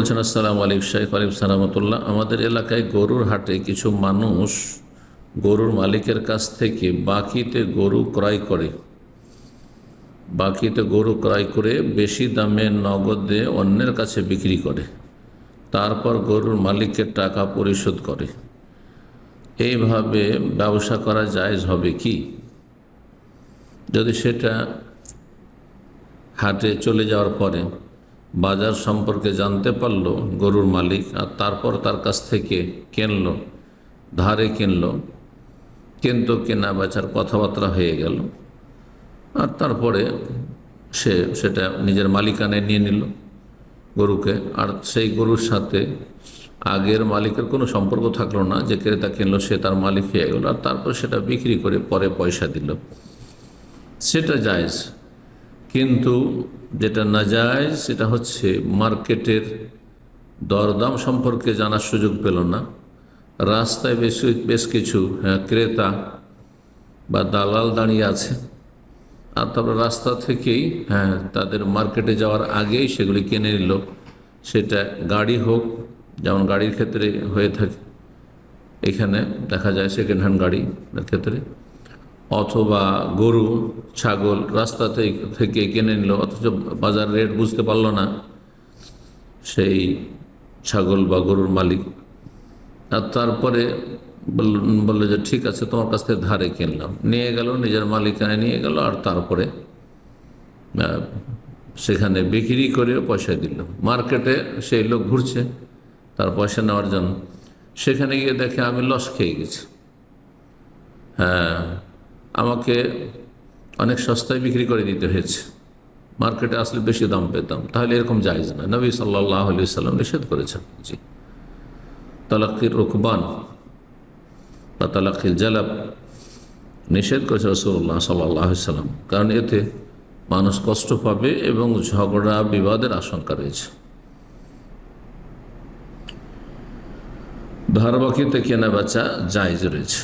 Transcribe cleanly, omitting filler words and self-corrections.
বলছেন, আসসালামু আলাইকুম শাইখ। ওয়ালাইকুম সালামতুল্লাহ। আমাদের এলাকায় গরুর হাটে কিছু মানুষ গরুর মালিকের কাছ থেকে বাকিতে গরু ক্রয় করে বেশি দামে নগদে অন্যের কাছে বিক্রি করে, তারপর গরুর মালিককে টাকা পরিশোধ করে। এইভাবে ব্যবসা করা জায়েজ হবে কি? যদি সেটা হাটে চলে যাওয়ার পরে বাজার সম্পর্কে জানতে পারলো গরুর মালিক, আর তারপর তার কাছ থেকে কিনলো, ধারে কিনলো, কিন্তু কেনা বেচার কথাবার্তা হয়ে গেল, আর তারপরে সেটা নিজের মালিকানায় নিয়ে নিল গরুকে, আর সেই গরুর সাথে আগের মালিকের কোনো সম্পর্ক থাকলো না, যে ক্রেতা কিনলো সে তার মালিক হয়ে গেল, আর তারপর সেটা বিক্রি করে পরে পয়সা দিল, সেটা জায়েজ। কিন্তু যেটা না জায়েজ সেটা হচ্ছে মার্কেটের দরদাম সম্পর্কে জানার সুযোগ পেল না, রাস্তায় বেশ কিছু ক্রেতা বা দালাল দাঁড়িয়ে আছে, আর তারপর রাস্তা থেকেই তাদের মার্কেটে যাওয়ার আগেই সেগুলি কিনে নিল। সেটা গাড়ি হোক, যেমন গাড়ির ক্ষেত্রে হয়ে থাকে, এখানে দেখা যায় সেকেন্ড হ্যান্ড গাড়ির ক্ষেত্রে, অথবা গরু ছাগল রাস্তা থেকে কিনে নিল, অথচ বাজার রেট বুঝতে পারলো না সেই ছাগল বা গরুর মালিক, আর তারপরে বললো যে ঠিক আছে তোমার কাছ থেকে ধারে কিনলাম, নিয়ে গেল, নিজের মালিকানায় নিয়ে গেল, আর তারপরে সেখানে বিক্রি করে পয়সা দিল। মার্কেটে সেই লোক ঘুরছে তার পয়সা নেওয়ার জন্য, সেখানে গিয়ে দেখে আমি লস খেয়ে গেছি, আমাকে অনেক সস্তায় বিক্রি করে দিতে হয়েছে, মার্কেটে আসলে বেশি দাম পেতাম, তাহলে এরকম জায়েজ না। নবী সাল্লাল্লাহু আলাইহি সাল্লাম নিষেধ করেছেন। জি, তালাকির রুকবান বা তালাকিল জালাব নিষেধ করেছে রাসূলুল্লাহ সাল্লাল্লাহু আলাইহি সাল্লাম, কারণ এতে মানুষ কষ্ট পাবে এবং ঝগড়া বিবাদের আশঙ্কা রয়েছে। ধারবাকিতে কেনা বেচা জায়েজ রয়েছে।